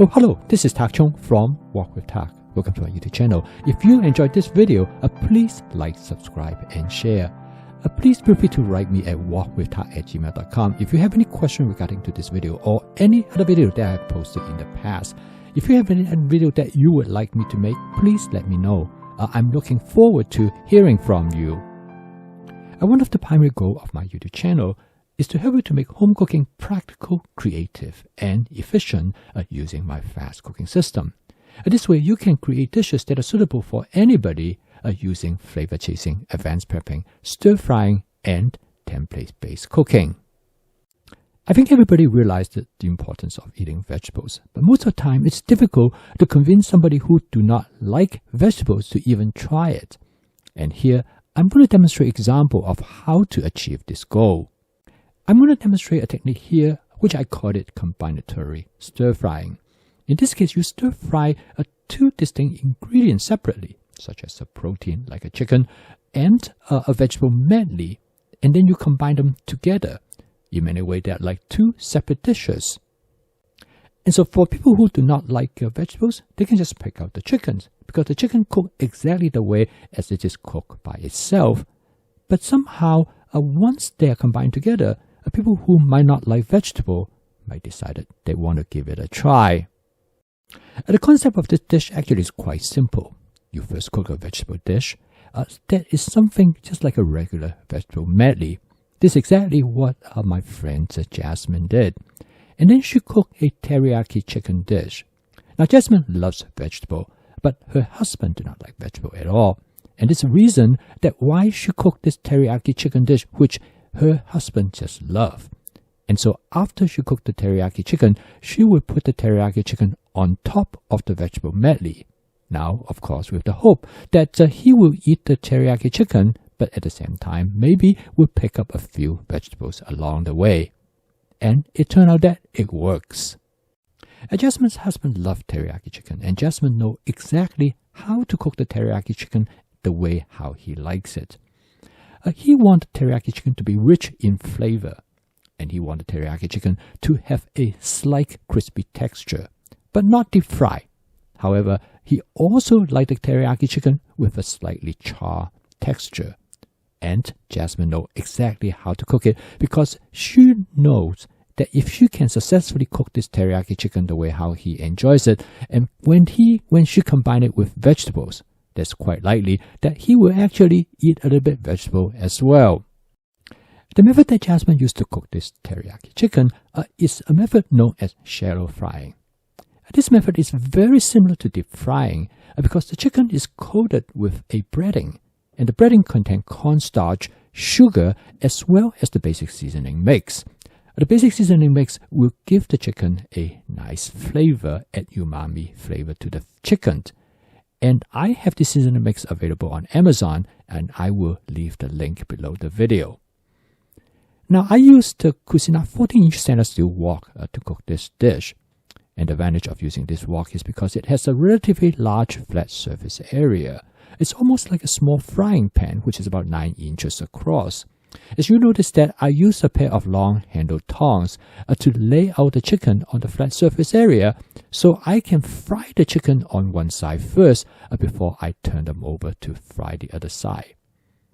Oh, hello, this is Tak Chung from Walk with Tak. Welcome to our YouTube channel. If you enjoyed this video, please like, subscribe, and share. Please feel free to write me at walkwithtak@gmail.com if you have any question regarding to this video or any other video that I have posted in the past. If you have any video that you would like me to make, please let me know. I'm looking forward to hearing from you. One of the primary goals of my YouTube channel is to help you to make home cooking practical, creative, and efficient using my fast cooking system. This way, you can create dishes that are suitable for anybody using flavor chasing, advanced prepping, stir frying, and template-based cooking. I think everybody realized the importance of eating vegetables, but most of the time it's difficult to convince somebody who do not like vegetables to even try it. And here, I'm going to demonstrate an example of how to achieve this goal. I'm going to demonstrate a technique here, which I call it combinatory stir frying. In this case, you stir fry two distinct ingredients separately, such as a protein like a chicken and a vegetable medley, and then you combine them together. In many ways, they are like two separate dishes. And so for people who do not like vegetables, they can just pick out the chickens, because the chicken cooks exactly the way as it is cooked by itself. But somehow, once they are combined together, people who might not like vegetable might decide that they want to give it a try. The concept of this dish actually is quite simple. You first cook a vegetable dish. That is something just like a regular vegetable medley. This is exactly what my friend Jasmine did. And then she cooked a teriyaki chicken dish. Now Jasmine loves vegetable, but her husband do not like vegetable at all. And this is the reason that why she cooked this teriyaki chicken dish, which her husband just loved. And so after she cooked the teriyaki chicken, she would put the teriyaki chicken on top of the vegetable medley. Now, of course, with the hope that he will eat the teriyaki chicken, but at the same time, maybe will pick up a few vegetables along the way. And it turned out that it works. Jasmine's husband loved teriyaki chicken, and Jasmine knows exactly how to cook the teriyaki chicken the way how he likes it. He wanted teriyaki chicken to be rich in flavor, and he wanted teriyaki chicken to have a slight crispy texture, but not deep fry. However, he also liked the teriyaki chicken with a slightly charred texture. And Jasmine knows exactly how to cook it, because she knows that if she can successfully cook this teriyaki chicken the way how he enjoys it, and when she combine it with vegetables, that's quite likely that he will actually eat a little bit vegetable as well. The method that Jasmine used to cook this teriyaki chicken is a method known as shallow frying. This method is very similar to deep frying because the chicken is coated with a breading, and the breading contains cornstarch, sugar, as well as the basic seasoning mix. The basic seasoning mix will give the chicken a nice flavor, add umami flavor to the chicken. And I have this seasoning mix available on Amazon, and I will leave the link below the video. Now, I used the Cuisinart 14-inch stainless steel wok to cook this dish. And the advantage of using this wok is because it has a relatively large flat surface area. It's almost like a small frying pan, which is about 9 inches across. As you notice that I used a pair of long-handled tongs to lay out the chicken on the flat surface area, so I can fry the chicken on one side first before I turn them over to fry the other side.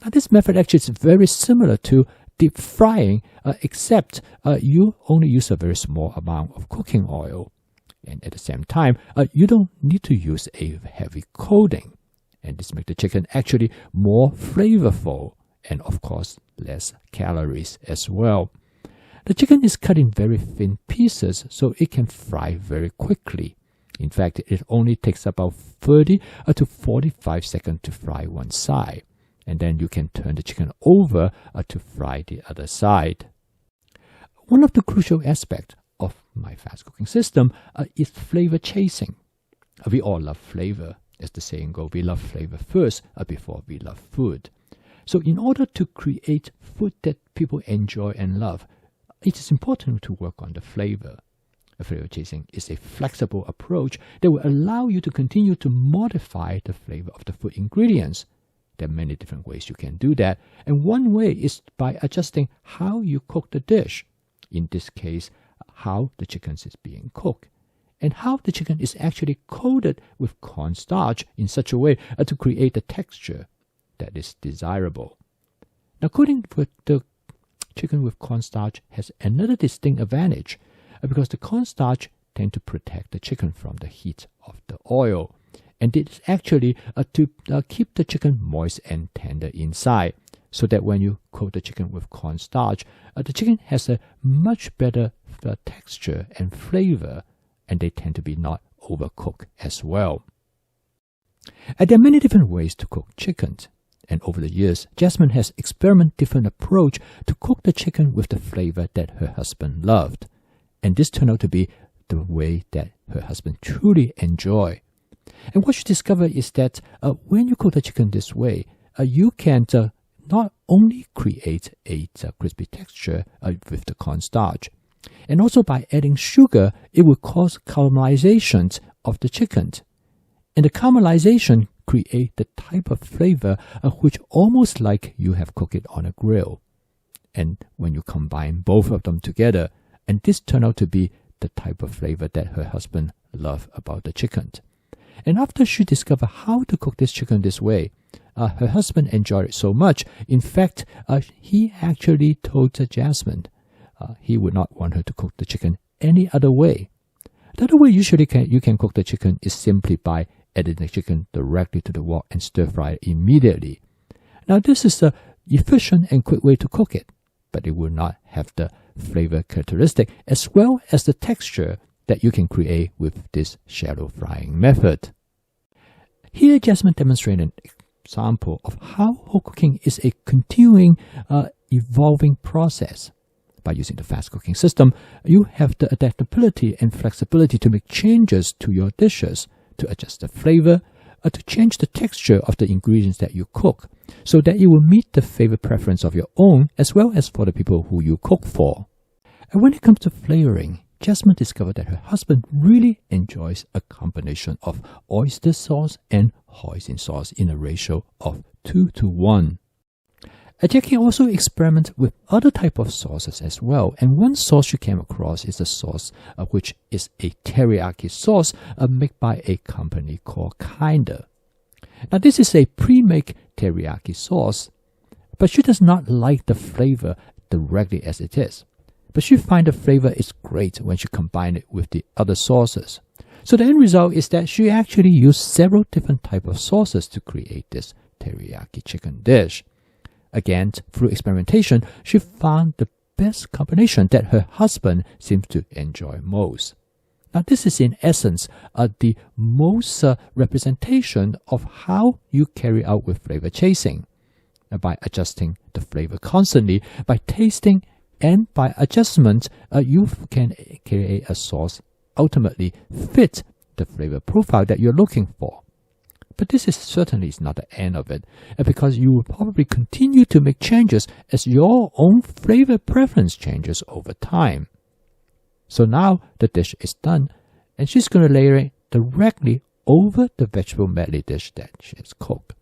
Now, this method actually is very similar to deep frying, except you only use a very small amount of cooking oil. And at the same time, you don't need to use a heavy coating. And this makes the chicken actually more flavorful, and of course, less calories as well. The chicken is cut in very thin pieces, so it can fry very quickly. In fact, it only takes about 30 to 45 seconds to fry one side. And then you can turn the chicken over to fry the other side. One of the crucial aspects of my fast cooking system is flavor chasing. We all love flavor. As the saying goes, we love flavor first before we love food. So in order to create food that people enjoy and love, it is important to work on the flavor. Flavor chasing is a flexible approach that will allow you to continue to modify the flavor of the food ingredients. There are many different ways you can do that, and one way is by adjusting how you cook the dish. In this case, how the chicken is being cooked. and how the chicken is actually coated with cornstarch in such a way to create the texture that is desirable. Now, coating with the chicken with cornstarch has another distinct advantage because the cornstarch tends to protect the chicken from the heat of the oil, and it is actually to keep the chicken moist and tender inside, so that when you coat the chicken with cornstarch, the chicken has a much better texture and flavor, and they tend to be not overcooked as well. There are many different ways to cook chicken, and over the years, Jasmine has experimented different approach to cook the chicken with the flavor that her husband loved, and this turned out to be the way that her husband truly enjoyed. And what she discovered is that when you cook the chicken this way, you can not only create a crispy texture with the cornstarch, and also by adding sugar, it will cause caramelization of the chicken. And the caramelization create the type of flavor which almost like you have cooked it on a grill. And when you combine both of them together, and this turned out to be the type of flavor that her husband loved about the chicken. And after she discovered how to cook this chicken this way, her husband enjoyed it so much. In fact, he actually told Jasmine he would not want her to cook the chicken any other way. The other way usually you can cook the chicken is simply by adding the chicken directly to the wok and stir fry it immediately. Now, this is an efficient and quick way to cook it, but it will not have the flavor characteristic as well as the texture that you can create with this shallow frying method. Here, Jasmine demonstrated an example of how home cooking is a continuing, evolving process. By using the fast cooking system, you have the adaptability and flexibility to make changes to your dishes, to adjust the flavor, to change the texture of the ingredients that you cook, so that it will meet the flavor preference of your own as well as for the people who you cook for. And when it comes to flavoring, Jasmine discovered that her husband really enjoys a combination of oyster sauce and hoisin sauce in a ratio of 2:1. Jackie also experimented with other type of sauces as well, and one sauce she came across is a sauce which is a teriyaki sauce made by a company called Kinder. Now, this is a pre-made teriyaki sauce, but she does not like the flavor directly as it is. But she finds the flavor is great when she combines it with the other sauces. So the end result is that she actually used several different types of sauces to create this teriyaki chicken dish. Again, through experimentation, she found the best combination that her husband seems to enjoy most. Now, this is in essence the most representation of how you carry out with flavor chasing. By adjusting the flavor constantly, by tasting and by adjustment, you can create a sauce ultimately fit the flavor profile that you're looking for. But this is certainly not the end of it, because you will probably continue to make changes as your own flavor preference changes over time. So now the dish is done, and she's going to layer it directly over the vegetable medley dish that she has cooked.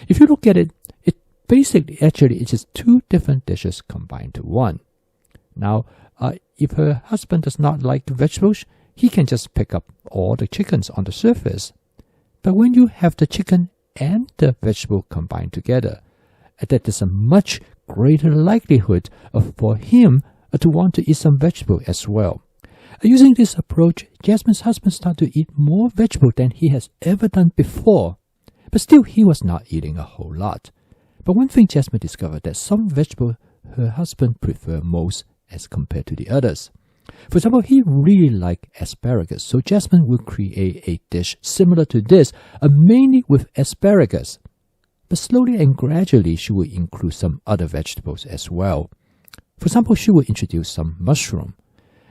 If you look at it, it basically it's just two different dishes combined to one. Now, if her husband does not like the vegetables, he can just pick up all the chickens on the surface. But when you have the chicken and the vegetable combined together, that is a much greater likelihood for him to want to eat some vegetable as well. Using this approach, Jasmine's husband started to eat more vegetable than he has ever done before. But still, he was not eating a whole lot. But one thing Jasmine discovered that some vegetable her husband preferred most as compared to the others. For example, he really liked asparagus, so Jasmine will create a dish similar to this, mainly with asparagus. But slowly and gradually, she will include some other vegetables as well. For example, she will introduce some mushroom.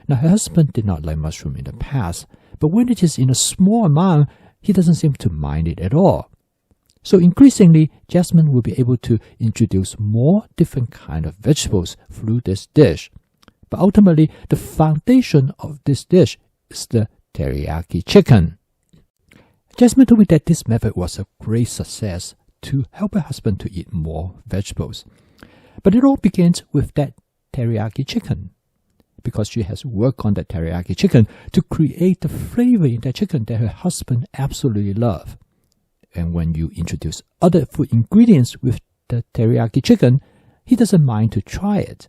Now, her husband did not like mushroom in the past, but when it is in a small amount, he doesn't seem to mind it at all. So increasingly, Jasmine will be able to introduce more different kinds of vegetables through this dish. But ultimately, the foundation of this dish is the teriyaki chicken. Jasmine told me that this method was a great success to help her husband to eat more vegetables. But it all begins with that teriyaki chicken. because she has worked on that teriyaki chicken to create the flavor in that chicken that her husband absolutely loves. And when you introduce other food ingredients with the teriyaki chicken, he doesn't mind to try it.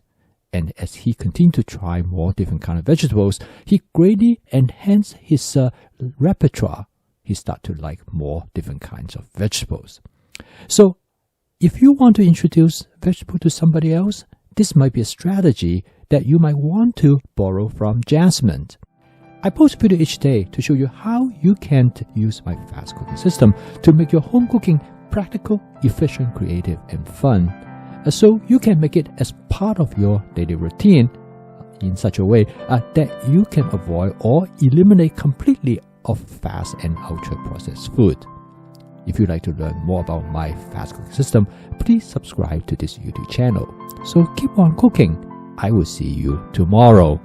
And as he continues to try more different kind of vegetables, he greatly enhances his repertoire. He starts to like more different kinds of vegetables. So if you want to introduce vegetable to somebody else, this might be a strategy that you might want to borrow from Jasmine. I post a video each day to show you how you can use my fast cooking system to make your home cooking practical, efficient, creative, and fun. So you can make it as part of your daily routine in such a way that you can avoid or eliminate completely of fast and ultra-processed food. If you'd like to learn more about my fast cooking system, please subscribe to this YouTube channel. So keep on cooking. I will see you tomorrow.